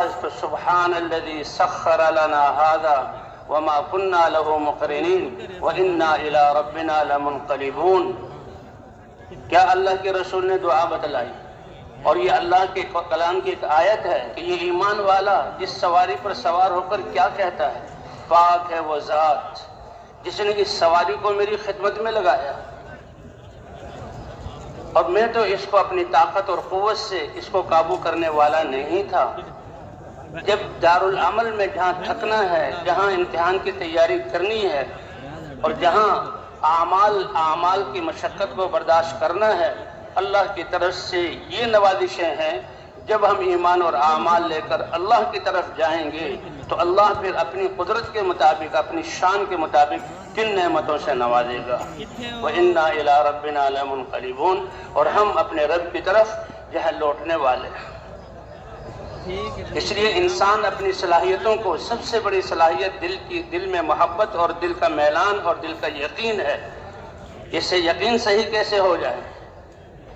سبحان الذي سخر لنا هذا وما كنا له مقرنين وإنا إلى ربنا لمنقلبون. کیا اللہ کے رسول نے دعا بتلائی، اور یہ اللہ کے کلام کی ایک آیت ہے کہ یہ ایمان والا جس سواری پر سوار ہو کر کیا کہتا ہے، پاک ہے وہ ذات جس نے اس سواری کو میری خدمت میں لگایا، اور میں تو اس کو اپنی طاقت اور قوت سے اس کو قابو کرنے والا نہیں تھا. جب دارالعمل میں جہاں تھکنا ہے، جہاں امتحان کی تیاری کرنی ہے، اور جہاں اعمال کی مشقت کو برداشت کرنا ہے، اللہ کی طرف سے یہ نوازشیں ہیں. جب ہم ایمان اور اعمال لے کر اللہ کی طرف جائیں گے تو اللہ پھر اپنی قدرت کے مطابق، اپنی شان کے مطابق کن نعمتوں سے نوازے گا. وَإِنَّا إِلَىٰ رَبِّنَا لَمُنْقَلِبُونَ. اور ہم اپنے رب کی طرف جو ہے لوٹنے والے ہیں. اس لیے انسان اپنی صلاحیتوں کو، سب سے بڑی صلاحیت دل میں محبت اور دل کا میلان اور دل کا یقین ہے. اس سے یقین صحیح کیسے ہو جائے.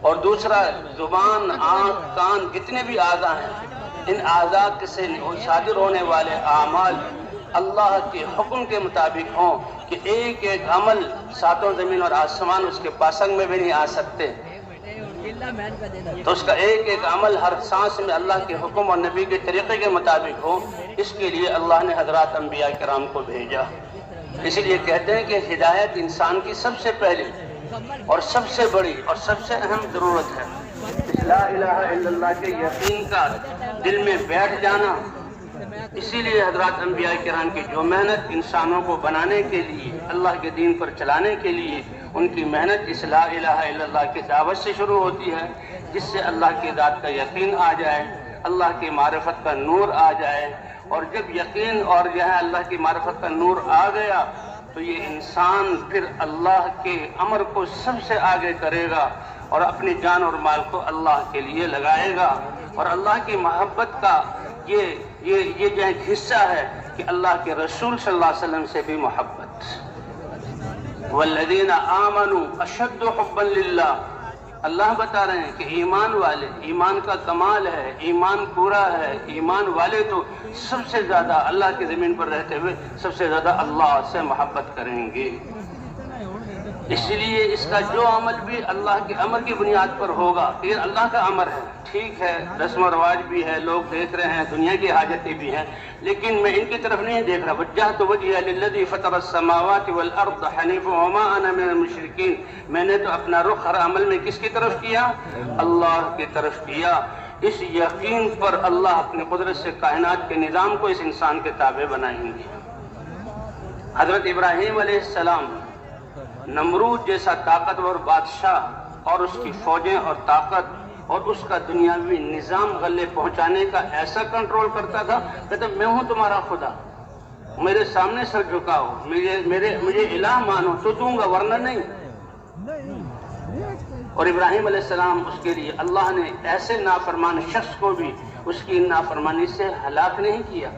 اور دوسرا، زبان، آنکھ، کان، جتنے بھی اعضاء ہیں، ان اعضاء سے صادر ہونے والے اعمال اللہ کے حکم کے مطابق ہوں کہ ایک ایک عمل ساتوں زمین اور آسمان اس کے پاسنگ میں بھی نہیں آ سکتے. تو اس کا ایک ایک عمل ہر سانس میں اللہ کے حکم اور نبی کے طریقے کے مطابق ہو. اس کے لیے اللہ نے حضرات انبیاء کرام کو بھیجا. اس لیے کہتے ہیں کہ ہدایت انسان کی سب سے پہلی اور سب سے بڑی اور سب سے اہم ضرورت ہے. لا الہ الا اللہ کے یقین کا دل میں بیٹھ جانا. اسی لیے حضرات انبیاء کرام کی جو محنت انسانوں کو بنانے کے لیے، اللہ کے دین پر چلانے کے لیے، ان کی محنت اس لا الہ الا اللہ کی دعوت سے شروع ہوتی ہے، جس سے اللہ کی ذات کا یقین آ جائے، اللہ کی معرفت کا نور آ جائے. اور جب یقین اور جو ہے اللہ کی معرفت کا نور آ گیا تو یہ انسان پھر اللہ کے امر کو سب سے آگے کرے گا اور اپنی جان اور مال کو اللہ کے لیے لگائے گا. اور اللہ کی محبت کا یہ جو ایک حصہ ہے کہ اللہ کے رسول صلی اللہ علیہ وسلم سے بھی محبت. والذین آمنوا اشد حبا للہ. اللہ بتا رہے ہیں کہ ایمان والے، ایمان کا کمال ہے، ایمان پورا ہے، ایمان والے تو سب سے زیادہ اللہ کی زمین پر رہتے ہوئے سب سے زیادہ اللہ سے محبت کریں گے. اس لیے اس کا جو عمل بھی اللہ کے امر کی بنیاد پر ہوگا، یہ اللہ کا امر ہے، ٹھیک ہے، رسم و رواج بھی ہے، لوگ دیکھ رہے ہیں، دنیا کی حاجتیں بھی ہیں، لیکن میں ان کی طرف نہیں دیکھ رہا. وجہت وجہی للذی فطر السماوات والارض حنیفا وما انا من المشرکین. میں نے تو اپنا رخ ہر عمل میں کس کی طرف کیا؟ اللہ کی طرف کیا. اس یقین پر اللہ اپنے قدرت سے کائنات کے نظام کو اس انسان کے تابع بنائیں گے. حضرت ابراہیم علیہ السلام نمرود جیسا طاقتور بادشاہ اور اس کی فوجیں اور طاقت اور اس کا دنیاوی نظام غلے پہنچانے کا ایسا کنٹرول کرتا تھا، کہتا میں ہوں تمہارا خدا، میرے سامنے سر جھکاؤ، مجھے الہ مانو تو دوں گا ورنہ نہیں. اور ابراہیم علیہ السلام اس کے لیے اللہ نے ایسے نافرمان شخص کو بھی اس کی نافرمانی سے ہلاک نہیں کیا.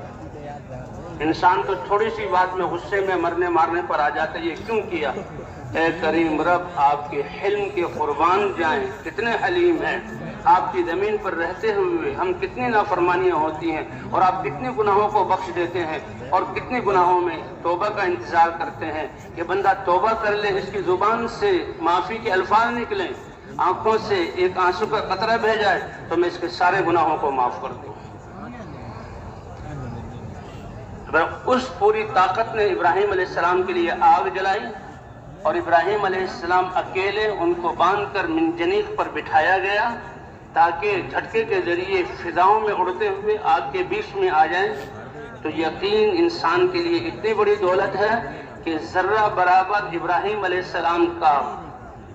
انسان تو تھوڑی سی بات میں غصے میں مرنے مارنے پر آ جاتا ہے، یہ کیوں کیا؟ اے کریم رب، آپ کے حلم کے قربان جائیں، کتنے حلیم ہیں. آپ کی زمین پر رہتے ہوئے ہم کتنی نافرمانیاں ہوتی ہیں اور آپ کتنے گناہوں کو بخش دیتے ہیں اور کتنے گناہوں میں توبہ کا انتظار کرتے ہیں کہ بندہ توبہ کر لے، اس کی زبان سے معافی کے الفاظ نکلیں، آنکھوں سے ایک آنسو کا قطرہ بہ جائے تو میں اس کے سارے گناہوں کو معاف کر دوں. اس پوری طاقت نے ابراہیم علیہ السلام کے لیے آگ جلائی اور ابراہیم علیہ السلام اکیلے ان کو باندھ کر منجنیق پر بٹھایا گیا تاکہ جھٹکے کے ذریعے فضاؤں میں اڑتے ہوئے آگ کے بیچ میں آ جائیں. تو یقین انسان کے لیے اتنی بڑی دولت ہے کہ ذرہ برابر ابراہیم علیہ السلام کا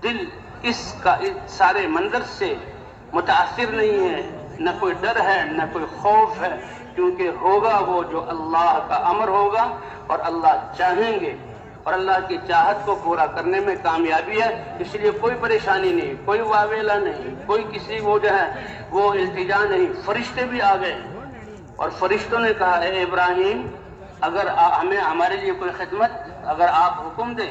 دل اس سارے منظر سے متاثر نہیں ہے، نہ کوئی ڈر ہے نہ کوئی خوف ہے، کیونکہ ہوگا وہ جو اللہ کا امر ہوگا اور اللہ چاہیں گے اور اللہ کی چاہت کو پورا کرنے میں کامیابی ہے. اس لیے کوئی پریشانی نہیں، کوئی واویلا نہیں، کوئی کسی وہ جو ہے وہ التجا نہیں. فرشتے بھی آ گئے اور فرشتوں نے کہا اے ابراہیم اگر ہمیں ہمارے لیے کوئی خدمت اگر آپ حکم دیں،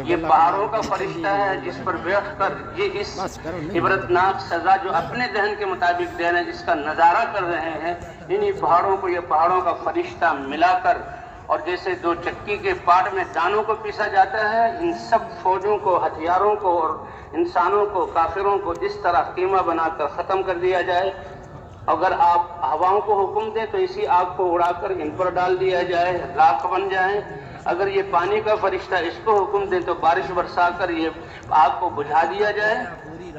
یہ پہاڑوں کا فرشتہ ہے جس پر بیٹھ کر یہ اس عبرتناک سزا جو اپنے ذہن کے مطابق دے رہے ہیں جس کا نظارہ کر رہے ہیں، انہی پہاڑوں کو یہ پہاڑوں کا فرشتہ ملا کر، اور جیسے دو چکی کے پاٹ میں دانوں کو پیسا جاتا ہے، ان سب فوجوں کو، ہتھیاروں کو اور انسانوں کو، کافروں کو اس طرح قیمہ بنا کر ختم کر دیا جائے۔ اگر آپ ہواؤں کو حکم دیں تو اسی آگ کو اڑا کر ان پر ڈال دیا جائے، راکھ بن جائیں۔ اگر یہ پانی کا فرشتہ اس کو حکم دیں تو بارش برسا کر یہ آگ کو بجھا دیا جائے۔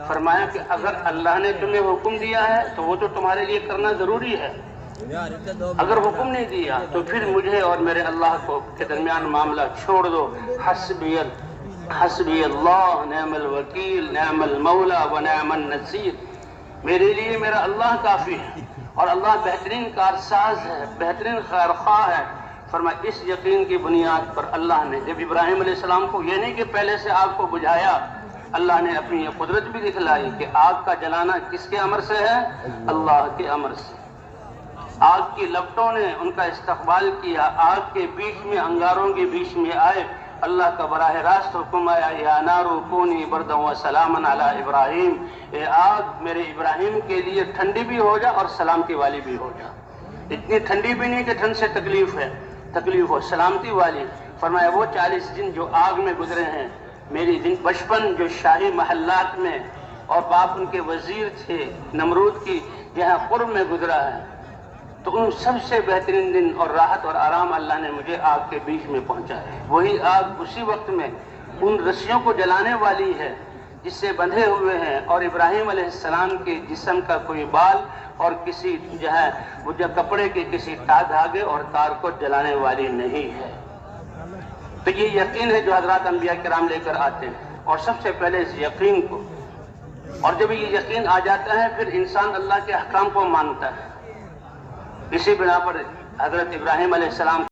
فرمایا کہ اگر اللہ نے تمہیں حکم دیا ہے تو وہ تو تمہارے لیے کرنا ضروری ہے، اگر حکم نہیں دیا تو پھر مجھے اور میرے اللہ کو کے درمیان معاملہ چھوڑ دو۔ حسبی اللہ نعم الوکیل نعم المولا و نعم النصیر، میرے لیے میرا اللہ کافی ہے اور اللہ بہترین کارساز ہے، بہترین خیرخواہ ہے۔ فرمایا اس یقین کی بنیاد پر اللہ نے جب ابراہیم علیہ السلام کو یہ نہیں کہ پہلے سے آگ کو بجھایا، اللہ نے اپنی یہ قدرت بھی دکھلائی کہ آگ کا جلانا کس کے امر سے ہے؟ اللہ کے امر سے۔ آگ کی لپٹوں نے ان کا استقبال کیا، آگ کے بیچ میں، انگاروں کے بیچ میں آئے، اللہ کا براہ راست حکم آیا، یا نار کونی بردا و سلاما علی ابراہیم، اے آگ میرے ابراہیم کے لیے ٹھنڈی بھی ہو جا اور سلامتی والی بھی ہو جا۔ اتنی ٹھنڈی بھی نہیں کہ ٹھنڈ سے تکلیف ہو، سلامتی والی۔ فرمایا وہ 40 دن جو آگ میں گزرے ہیں، میری بچپن جو شاہی محلات میں اور باپ ان کے وزیر تھے نمرود کی یہاں قرب میں گزرا ہے، تو ان سب سے بہترین دن اور راحت اور آرام اللہ نے مجھے آگ کے بیچ میں پہنچا ہے۔ وہی آگ اسی وقت میں ان رسیوں کو جلانے والی ہے جس سے بندھے ہوئے ہیں، اور ابراہیم علیہ السلام کے جسم کا کوئی بال اور کسی جو ہے وہ کپڑے کے کسی دھاگے اور تار کو جلانے والی نہیں ہے۔ تو یہ یقین ہے جو حضرات انبیاء کرام لے کر آتے ہیں، اور سب سے پہلے اس یقین کو، اور جب یہ یقین آ جاتا ہے پھر انسان اللہ کے احکام کو مانتا ہے۔ اسی بنا پر حضرت ابراہیم علیہ السلام